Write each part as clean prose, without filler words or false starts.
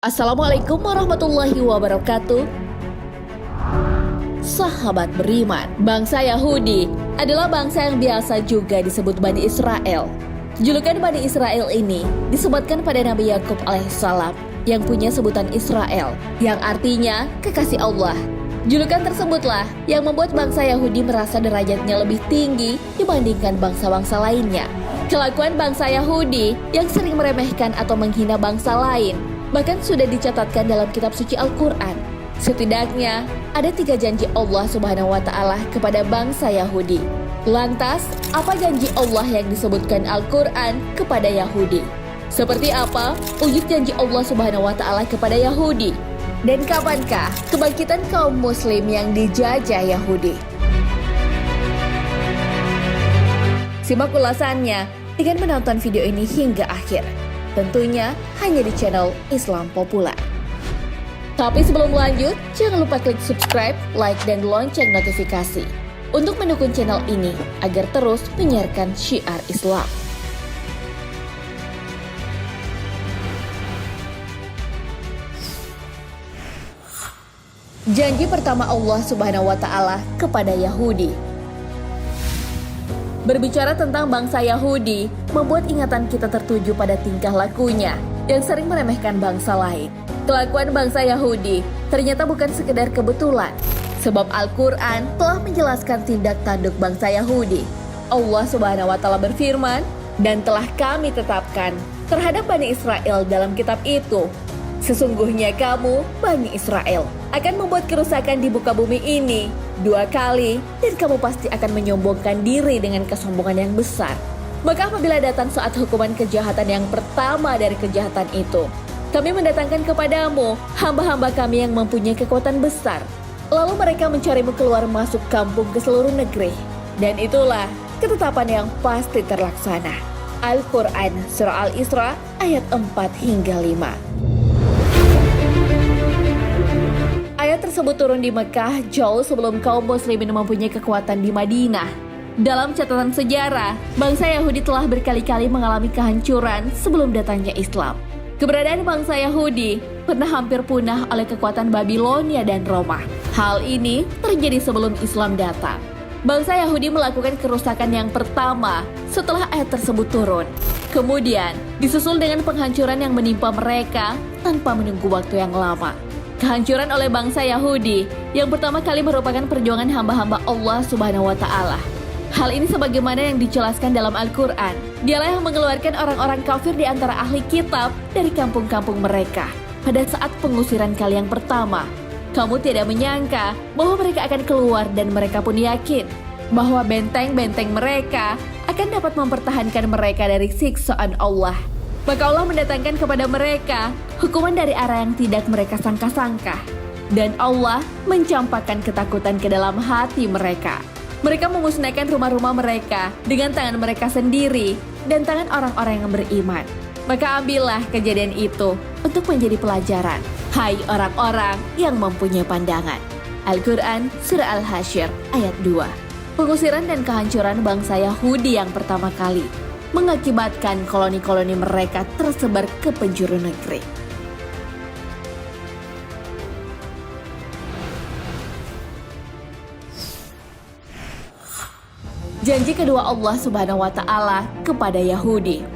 Assalamualaikum warahmatullahi wabarakatuh. Sahabat beriman, bangsa Yahudi adalah bangsa yang biasa juga disebut Bani Israel. Julukan Bani Israel ini disebutkan pada Nabi Yakub alaihissalam yang punya sebutan Israel, yang artinya kekasih Allah. Julukan tersebutlah yang membuat bangsa Yahudi merasa derajatnya lebih tinggi dibandingkan bangsa-bangsa lainnya. Kelakuan bangsa Yahudi yang sering meremehkan atau menghina bangsa lain bahkan sudah dicatatkan dalam kitab suci Al-Quran. Setidaknya ada 3 janji Allah Subhanahu wa Ta'ala kepada bangsa Yahudi. Lantas, apa janji Allah yang disebutkan Al-Quran kepada Yahudi? Seperti apa wujud janji Allah Subhanahu wa Ta'ala kepada Yahudi? Dan kapankah kebangkitan kaum Muslim yang dijajah Yahudi? Simak ulasannya dengan menonton video ini hingga akhir. Tentunya hanya di channel Islam Populer. Tapi sebelum lanjut, jangan lupa klik subscribe, like, dan lonceng notifikasi untuk mendukung channel ini agar terus menyiarkan syiar Islam. Janji pertama Allah Subhanahu wa Ta'ala kepada Yahudi. Berbicara tentang bangsa Yahudi, membuat ingatan kita tertuju pada tingkah lakunya yang sering meremehkan bangsa lain. Kelakuan bangsa Yahudi ternyata bukan sekedar kebetulan, sebab Al-Quran telah menjelaskan tindak tanduk bangsa Yahudi. Allah Subhanahu wa Ta'ala berfirman, "Dan telah kami tetapkan terhadap Bani Israel dalam kitab itu, sesungguhnya kamu, Bani Israel, akan membuat kerusakan di muka bumi ini 2 kali, dan kamu pasti akan menyombongkan diri dengan kesombongan yang besar. Maka apabila datang saat hukuman kejahatan yang pertama dari kejahatan itu, kami mendatangkan kepadamu hamba-hamba kami yang mempunyai kekuatan besar. Lalu mereka mencarimu keluar masuk kampung ke seluruh negeri. Dan itulah ketetapan yang pasti terlaksana." Al-Quran Surah Al-Isra ayat 4 hingga 5. Ayat tersebut turun di Mekah jauh sebelum kaum muslimin mempunyai kekuatan di Madinah. Dalam catatan sejarah, bangsa Yahudi telah berkali-kali mengalami kehancuran sebelum datangnya Islam. Keberadaan bangsa Yahudi pernah hampir punah oleh kekuatan Babilonia dan Roma. Hal ini terjadi sebelum Islam datang. Bangsa Yahudi melakukan kerusakan yang pertama setelah ayat tersebut turun. Kemudian disusul dengan penghancuran yang menimpa mereka tanpa menunggu waktu yang lama. Kehancuran oleh bangsa Yahudi yang pertama kali merupakan perjuangan hamba-hamba Allah Subhanahu wa Ta'ala. Hal ini sebagaimana yang dijelaskan dalam Al-Quran. Dialah yang mengeluarkan orang-orang kafir di antara ahli kitab dari kampung-kampung mereka pada saat pengusiran kali yang pertama. Kamu tidak menyangka bahwa mereka akan keluar, dan mereka pun yakin bahwa benteng-benteng mereka akan dapat mempertahankan mereka dari siksaan Allah. Maka Allah mendatangkan kepada mereka hukuman dari arah yang tidak mereka sangka-sangka. Dan Allah mencampakkan ketakutan ke dalam hati mereka. Mereka memusnahkan rumah-rumah mereka dengan tangan mereka sendiri dan tangan orang-orang yang beriman. Maka ambillah kejadian itu untuk menjadi pelajaran, hai orang-orang yang mempunyai pandangan. Al-Quran Surah Al-Hasyr ayat 2. Pengusiran dan kehancuran bangsa Yahudi yang pertama kali mengakibatkan koloni-koloni mereka tersebar ke penjuru negeri. Janji kedua Allah Subhanahu wa Ta'ala kepada Yahudi.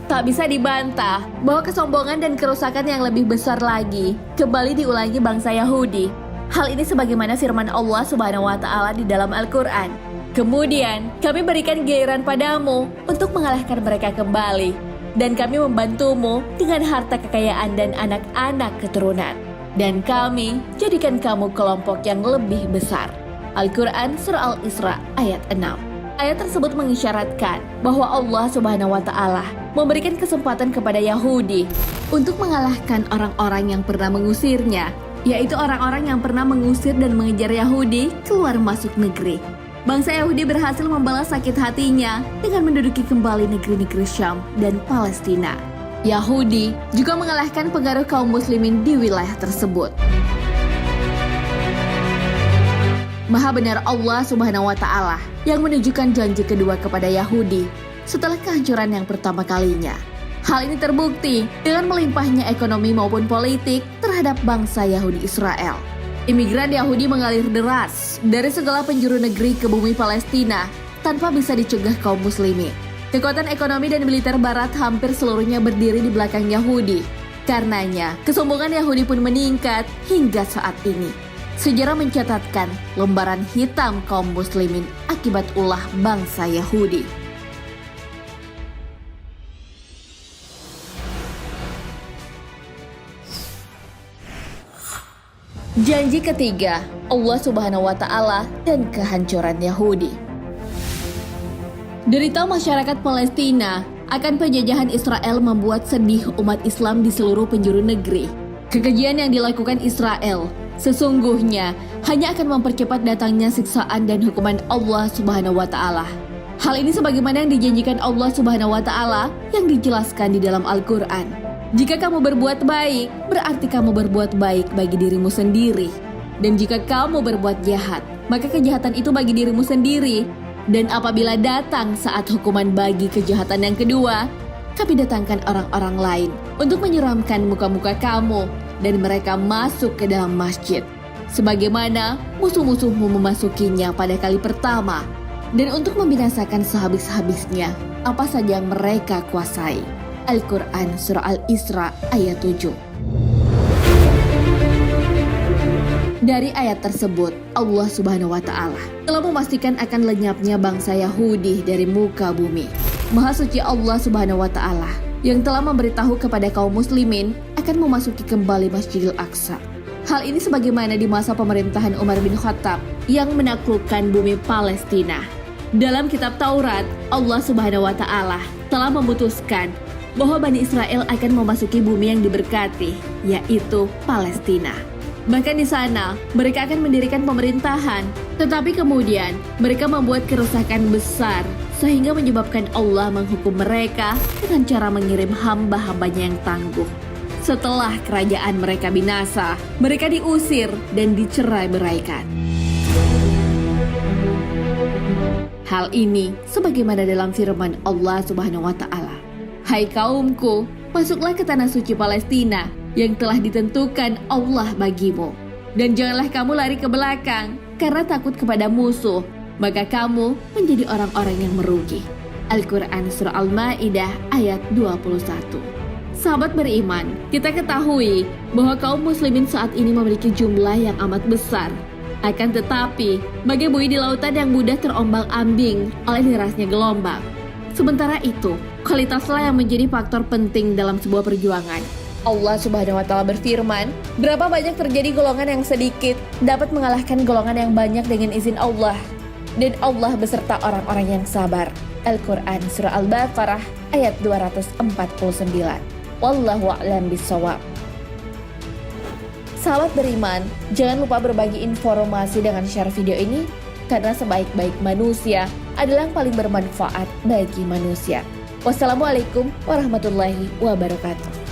Tak bisa dibantah bahwa kesombongan dan kerusakan yang lebih besar lagi kembali diulangi bangsa Yahudi. Hal ini sebagaimana firman Allah Subhanahu wa Ta'ala di dalam Al-Quran. "Kemudian kami berikan giliran padamu untuk mengalahkan mereka kembali, dan kami membantumu dengan harta kekayaan dan anak-anak keturunan, dan kami jadikan kamu kelompok yang lebih besar." Al-Quran Surah Al-Isra ayat 6. Ayat tersebut mengisyaratkan bahwa Allah Subhanahu wa Ta'ala memberikan kesempatan kepada Yahudi untuk mengalahkan orang-orang yang pernah mengusirnya, yaitu orang-orang yang pernah mengusir dan mengejar Yahudi keluar masuk negeri. Bangsa Yahudi berhasil membalas sakit hatinya dengan menduduki kembali negeri-negeri Syam dan Palestina. Yahudi juga mengalahkan pengaruh kaum muslimin di wilayah tersebut. Maha benar Allah Subhanahu wa Ta'ala yang menunjukkan janji kedua kepada Yahudi setelah kehancuran yang pertama kalinya. Hal ini terbukti dengan melimpahnya ekonomi maupun politik terhadap bangsa Yahudi Israel. Imigran Yahudi mengalir deras dari segala penjuru negeri ke bumi Palestina tanpa bisa dicegah kaum muslimin. Kekuatan ekonomi dan militer barat hampir seluruhnya berdiri di belakang Yahudi. Karenanya, kesombongan Yahudi pun meningkat hingga saat ini. Sejarah mencatatkan lembaran hitam kaum muslimin akibat ulah bangsa Yahudi. Janji ketiga, Allah Subhanahu wa Ta'ala dan kehancuran Yahudi. Derita masyarakat Palestina akan penjajahan Israel membuat sedih umat Islam di seluruh penjuru negeri. Kekejian yang dilakukan Israel sesungguhnya hanya akan mempercepat datangnya siksaan dan hukuman Allah Subhanahu wa Ta'ala. Hal ini sebagaimana yang dijanjikan Allah Subhanahu wa Ta'ala yang dijelaskan di dalam Al-Quran. Jika kamu berbuat baik, berarti kamu berbuat baik bagi dirimu sendiri. Dan jika kamu berbuat jahat, maka kejahatan itu bagi dirimu sendiri. Dan apabila datang saat hukuman bagi kejahatan yang kedua, kami datangkan orang-orang lain untuk menyeramkan muka-muka kamu dan mereka masuk ke dalam masjid. Sebagaimana musuh-musuhmu memasukinya pada kali pertama. Dan untuk membinasakan sehabis-habisnya apa saja yang mereka kuasai. Al-Quran Surah Al-Isra ayat 7. Dari ayat tersebut, Allah Subhanahu wa Ta'ala telah memastikan akan lenyapnya bangsa Yahudi dari muka bumi. Maha suci Allah Subhanahu wa Ta'ala yang telah memberitahu kepada kaum muslimin akan memasuki kembali Masjidil Aqsa. Hal ini sebagaimana di masa pemerintahan Umar bin Khattab yang menaklukkan bumi Palestina. Dalam kitab Taurat, Allah Subhanahu wa Ta'ala telah memutuskan bahwa Bani Israel akan memasuki bumi yang diberkati, yaitu Palestina. Bahkan di sana, mereka akan mendirikan pemerintahan, tetapi kemudian mereka membuat kerusakan besar, sehingga menyebabkan Allah menghukum mereka dengan cara mengirim hamba-hambanya yang tangguh. Setelah kerajaan mereka binasa, mereka diusir dan dicerai-beraikan. Hal ini sebagaimana dalam firman Allah Subhanahu wa Ta'ala. Hai kaumku, masuklah ke tanah suci Palestina yang telah ditentukan Allah bagimu. Dan janganlah kamu lari ke belakang karena takut kepada musuh, maka kamu menjadi orang-orang yang merugi. Al-Quran Surah Al-Ma'idah ayat 21. Sahabat beriman, kita ketahui bahwa kaum muslimin saat ini memiliki jumlah yang amat besar. Akan tetapi, bagai buih di lautan yang mudah terombang-ambing oleh derasnya gelombang. Sementara itu, kualitaslah yang menjadi faktor penting dalam sebuah perjuangan. Allah Subhanahu wa Ta'ala berfirman, berapa banyak terjadi golongan yang sedikit dapat mengalahkan golongan yang banyak dengan izin Allah. Dan Allah beserta orang-orang yang sabar. Al-Quran Surah Al-Baqarah ayat 249. Wallahu a'lam bishawab. Sahabat beriman, jangan lupa berbagi informasi dengan share video ini, karena sebaik-baik manusia adalah yang paling bermanfaat bagi manusia. Wassalamualaikum warahmatullahi wabarakatuh.